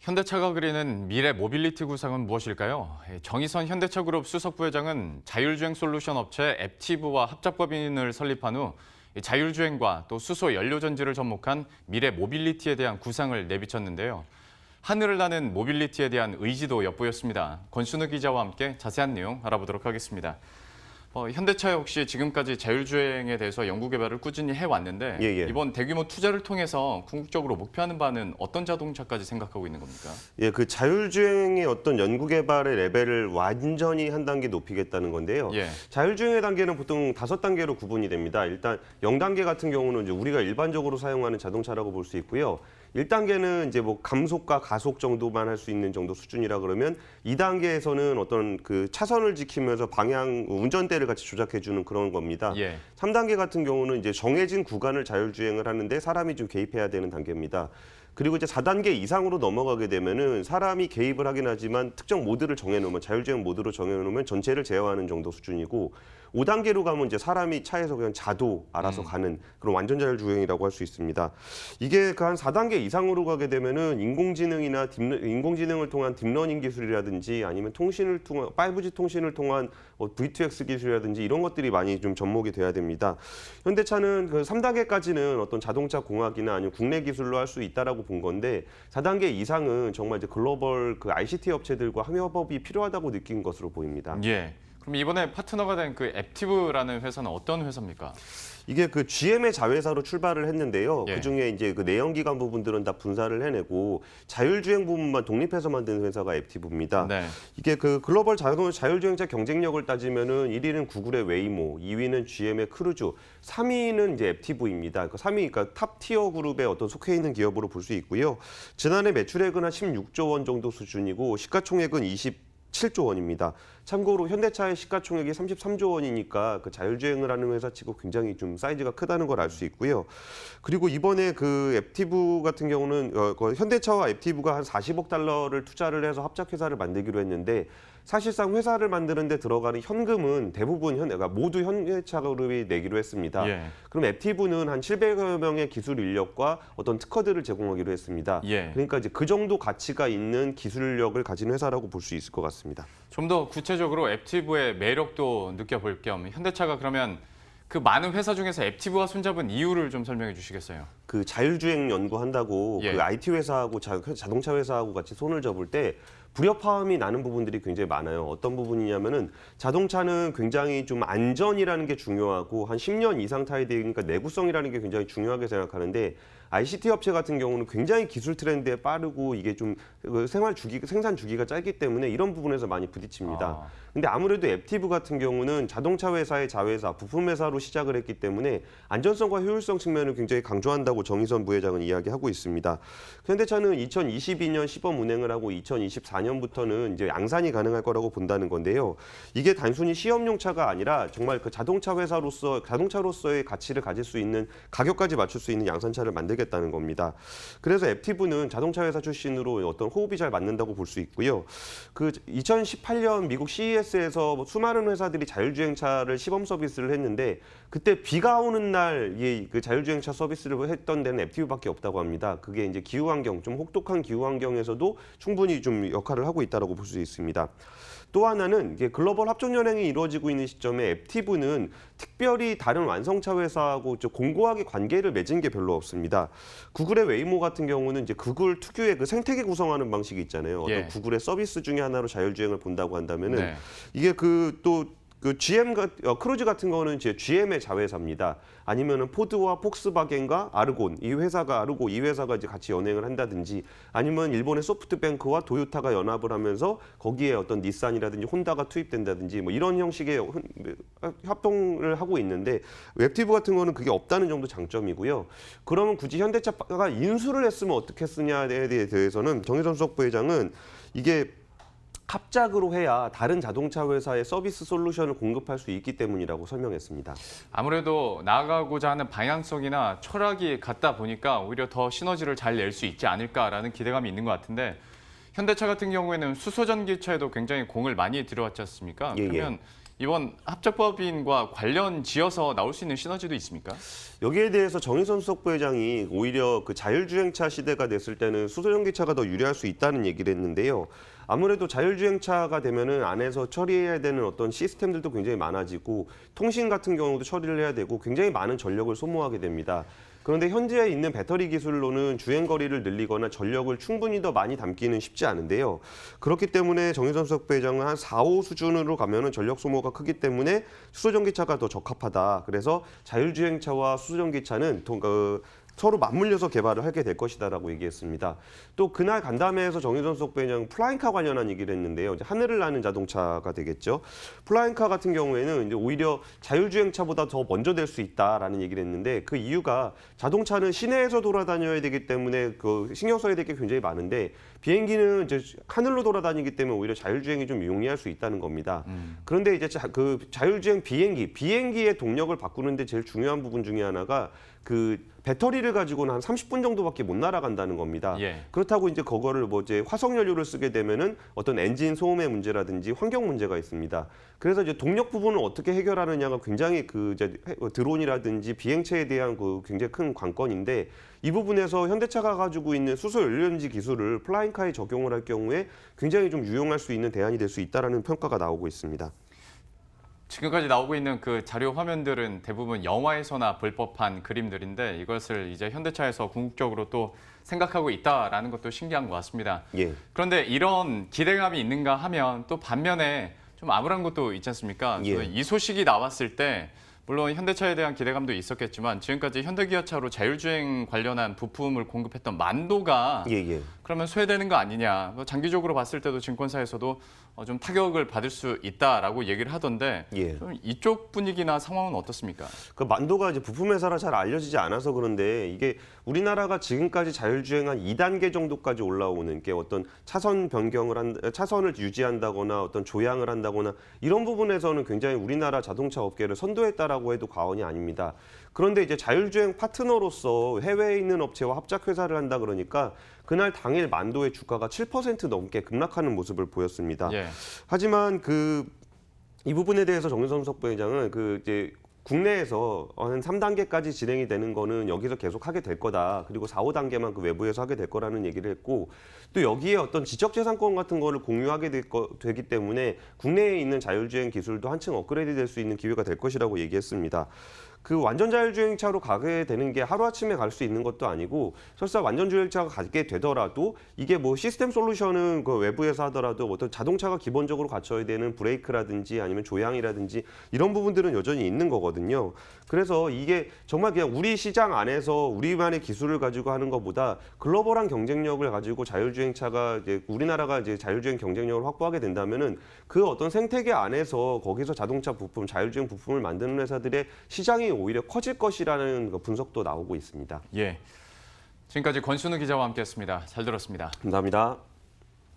현대차가 그리는 미래 모빌리티 구상은 무엇일까요? 정의선 현대차그룹 수석 부회장은 자율주행 솔루션 업체 앱티브와 합작법인을 설립한 후 자율주행과 또 수소 연료 전지를 접목한 미래 모빌리티에 대한 구상을 내비쳤는데요. 하늘을 나는 모빌리티에 대한 의지도 엿보였습니다. 권순우 기자와 함께 자세한 내용 알아보도록 하겠습니다. 현대차 역시 지금까지 자율주행에 대해서 연구개발을 꾸준히 해왔는데 이번 대규모 투자를 통해서 궁극적으로 목표하는 바는 어떤 자동차까지 생각하고 있는 겁니까? 그 자율주행의 어떤 연구개발의 레벨을 완전히 한 단계 높이겠다는 건데요. 자율주행의 단계는 보통 5단계로 구분이 됩니다. 일단 0단계 같은 경우는 이제 우리가 일반적으로 사용하는 자동차라고 볼 수 있고요. 1단계는 이제 뭐 감속과 가속 정도만 할 수 있는 정도 수준이라 그러면 2단계에서는 어떤 그 차선을 지키면서 방향 운전대를 같이 조작해 주는 그런 겁니다. 3단계 같은 경우는 이제 정해진 구간을 자율주행을 하는데 사람이 좀 개입해야 되는 단계입니다. 그리고 이제 4단계 이상으로 넘어가게 되면은 사람이 개입을 하긴 하지만 특정 모드를 정해놓으면 자율주행 모드로 정해놓으면 전체를 제어하는 정도 수준이고 5단계로 가면 이제 사람이 차에서 그냥 자도 알아서 가는 그런 완전 자율주행이라고 할 수 있습니다. 이게 그 한 4단계 이상으로 가게 되면은 인공지능을 통한 딥러닝 기술이라든지 아니면 통신을 통한 5G 통신을 통한 V2X 기술이라든지 이런 것들이 많이 좀 접목이 돼야 됩니다. 현대차는 그 3단계까지는 어떤 자동차 공학이나 아니면 국내 기술로 할 수 있다라고 본 건데 4단계 이상은 정말 이제 글로벌 그 ICT 업체들과 협업이 필요하다고 느낀 것으로 보입니다. 그럼 이번에 파트너가 된 그 앱티브라는 회사는 어떤 회사입니까? 이게 그 GM의 자회사로 출발을 했는데요. 그중에 이제 그 내연기관 부분들은 다 분사를 해내고 자율주행 부분만 독립해서 만든 회사가 앱티브입니다. 이게 그 글로벌 자율주행차 경쟁력을 따지면은 1위는 구글의 웨이모, 2위는 GM의 크루즈, 3위는 이제 앱티브입니다. 그 3위, 그러니까 탑 티어 그룹에 어떤 속해 있는 기업으로 볼 수 있고요. 지난해 매출액은 한 16조 원 정도 수준이고 시가총액은 27조 원입니다. 참고로 현대차의 시가총액이 33조 원이니까 그 자율주행을 하는 회사치고 굉장히 좀 사이즈가 크다는 걸 알 수 있고요. 그리고 이번에 그 앱티브 같은 경우는 현대차와 앱티브가 한 40억 달러를 투자를 해서 합작회사를 만들기로 했는데 사실상 회사를 만드는 데 들어가는 현금은 대부분 그러니까 모두 현대차 그룹이 내기로 했습니다. 그럼 앱티브는 한 700여 명의 기술 인력과 어떤 특허들을 제공하기로 했습니다. 그러니까 이제 그 정도 가치가 있는 기술력을 가진 회사라고 볼 수 있을 것 같습니다. 좀 더 구체적으로 앱티브의 매력도 느껴볼 겸 현대차가 그러면 그 많은 회사 중에서 앱티브와 손잡은 이유를 좀 설명해 주시겠어요? 그 자율주행 연구한다고 그 IT 회사하고 자동차 회사하고 같이 손을 접을 때 불협화음이 나는 부분들이 굉장히 많아요. 어떤 부분이냐면은 자동차는 굉장히 좀 안전이라는 게 중요하고 한 10년 이상 타야 되니까 내구성이라는 게 굉장히 중요하게 생각하는데 ICT 업체 같은 경우는 굉장히 기술 트렌드에 빠르고 이게 좀 생산 주기가 짧기 때문에 이런 부분에서 많이 부딪힙니다. 근데 아무래도 앱티브 같은 경우는 자동차 회사의 자회사, 부품 회사로 시작을 했기 때문에 안전성과 효율성 측면을 굉장히 강조한다고 정의선 부회장은 이야기하고 있습니다. 현대차는 2022년 시범 운행을 하고 2024년부터는 이제 양산이 가능할 거라고 본다는 건데요. 이게 단순히 시험용 차가 아니라 정말 그 자동차로서의 가치를 가질 수 있는 가격까지 맞출 수 있는 양산차를 만들겠다는 겁니다. 그래서 앱티브는 자동차 회사 출신으로 어떤 호흡이 잘 맞는다고 볼 수 있고요. 그 2018년 미국 CES에서 수많은 회사들이 자율주행차를 시범 서비스를 했는데 그때 비가 오는 날 그 자율주행차 서비스를 했던 데는 앱티브밖에 없다고 합니다. 그게 이제 기후 환경, 좀 혹독한 기후 환경에서도 충분히 좀 역할을 하고 있다고 볼 수 있습니다. 또 하나는 이게 글로벌 합종 연행이 이루어지고 있는 시점에 앱티브는 특별히 다른 완성차 회사하고 좀 공고하게 관계를 맺은 게 별로 없습니다. 구글의 웨이모 같은 경우는 이제 구글 특유의 그 생태계 구성하는 방식이 있잖아요. 어떤 구글의 서비스 중에 하나로 자율주행을 본다고 한다면은 이게 GM 크루즈 같은 거는 이제 GM의 자회사입니다. 아니면은 포드와 폭스바겐과 아르곤 이 회사가 이제 같이 연행을 한다든지 아니면 일본의 소프트뱅크와 도요타가 연합을 하면서 거기에 어떤 닛산이라든지 혼다가 투입된다든지 뭐 이런 형식의 협동을 하고 있는데 웹티브 같은 거는 그게 없다는 정도 장점이고요. 그러면 굳이 현대차가 인수를 했으면 어떻게 쓰냐에 대해서는 정의선 수석 부회장은 이게 합작으로 해야 다른 자동차 회사의 서비스 솔루션을 공급할 수 있기 때문이라고 설명했습니다. 아무래도 나아가고자 하는 방향성이나 철학이 같다 보니까 오히려 더 시너지를 잘 낼 수 있지 않을까라는 기대감이 있는 것 같은데 현대차 같은 경우에는 수소전기차에도 굉장히 공을 많이 들여왔지 않습니까? 그러면 이번 합작법인과 관련 지어서 나올 수 있는 시너지도 있습니까? 여기에 대해서 정의선 수석 부회장이 오히려 그 자율주행차 시대가 됐을 때는 수소전기차가 더 유리할 수 있다는 얘기를 했는데요. 아무래도 자율주행차가 되면은 안에서 처리해야 되는 어떤 시스템들도 굉장히 많아지고 통신 같은 경우도 처리를 해야 되고 굉장히 많은 전력을 소모하게 됩니다. 그런데 현재 있는 배터리 기술로는 주행 거리를 늘리거나 전력을 충분히 더 많이 담기는 쉽지 않은데요. 그렇기 때문에 정의선 수석 부회장은 한 4, 5 수준으로 가면은 전력 소모가 크기 때문에 수소전기차가 더 적합하다. 그래서 자율주행차와 수소전기차는 서로 맞물려서 개발을 하게 될 것이다라고 얘기했습니다. 또 그날 간담회에서 정의선 수석 부회장 플라잉카 관련한 얘기를 했는데요. 이제 하늘을 나는 자동차가 되겠죠. 플라잉카 같은 경우에는 이제 오히려 자율주행차보다 더 먼저 될 수 있다라는 얘기를 했는데 그 이유가 자동차는 시내에서 돌아다녀야 되기 때문에 그 신경 써야 될 게 굉장히 많은데 비행기는 이제 하늘로 돌아다니기 때문에 오히려 자율주행이 좀 용이할 수 있다는 겁니다. 그런데 이제 그 자율주행 비행기의 동력을 바꾸는데 제일 중요한 부분 중에 하나가 그 배터리를 가지고는 한 30분 정도밖에 못 날아간다는 겁니다. 예. 그렇다고 이제 그거를 뭐 이제 화석 연료를 쓰게 되면은 어떤 엔진 소음의 문제라든지 환경 문제가 있습니다. 그래서 이제 동력 부분을 어떻게 해결하느냐가 굉장히 그 이제 드론이라든지 비행체에 대한 그 굉장히 큰 관건인데 이 부분에서 현대차가 가지고 있는 수소 연료전지 기술을 플라잉카에 적용을 할 경우에 굉장히 좀 유용할 수 있는 대안이 될 수 있다라는 평가가 나오고 있습니다. 지금까지 나오고 있는 그 자료 화면들은 대부분 영화에서나 볼 법한 그림들인데 이것을 이제 현대차에서 궁극적으로 또 생각하고 있다라는 것도 신기한 것 같습니다. 예. 그런데 이런 기대감이 있는가 하면 또 반면에 좀 암울한 것도 있지 않습니까? 예. 저는 이 소식이 나왔을 때 물론 현대차에 대한 기대감도 있었겠지만 지금까지 현대기아차로 자율주행 관련한 부품을 공급했던 만도가 예. 그러면 소외되는 거 아니냐. 장기적으로 봤을 때도 증권사에서도 좀 타격을 받을 수 있다라고 얘기를 하던데 예. 좀 이쪽 분위기나 상황은 어떻습니까? 그 만도가 이제 부품 회사라 잘 알려지지 않아서 그런데 이게 우리나라가 지금까지 자율주행 한 2단계 정도까지 올라오는 게 어떤 차선 변경을 차선을 유지한다거나 어떤 조향을 한다거나 이런 부분에서는 굉장히 우리나라 자동차 업계를 선도했다라고 해도 과언이 아닙니다. 그런데 이제 자율주행 파트너로서 해외에 있는 업체와 합작 회사를 한다 그러니까 그날 당일 만도의 주가가 7% 넘게 급락하는 모습을 보였습니다. 예. 하지만 이 부분에 대해서 정의선 수석 부회장은 이제 국내에서 한 3단계까지 진행이 되는 거는 여기서 계속 하게 될 거다. 그리고 4, 5단계만 그 외부에서 하게 될 거라는 얘기를 했고 또 여기에 어떤 지적재산권 같은 거를 공유하게 되기 때문에 국내에 있는 자율주행 기술도 한층 업그레이드 될 수 있는 기회가 될 것이라고 얘기했습니다. 그 완전 자율주행차로 가게 되는 게 하루아침에 갈 수 있는 것도 아니고 설사 완전 주행차가 가게 되더라도 이게 뭐 시스템 솔루션은 그 외부에서 하더라도 어떤 자동차가 기본적으로 갖춰야 되는 브레이크라든지 아니면 조향이라든지 이런 부분들은 여전히 있는 거거든요. 그래서 이게 정말 그냥 우리 시장 안에서 우리만의 기술을 가지고 하는 것보다 글로벌한 경쟁력을 가지고 자율주행차가 이제 우리나라가 이제 자율주행 경쟁력을 확보하게 된다면은 그 어떤 생태계 안에서 거기서 자동차 부품, 자율주행 부품을 만드는 회사들의 시장이 오히려 커질 것이라는 분석도 나오고 있습니다. 예. 지금까지 권순우 기자와 함께했습니다. 잘 들었습니다. 감사합니다.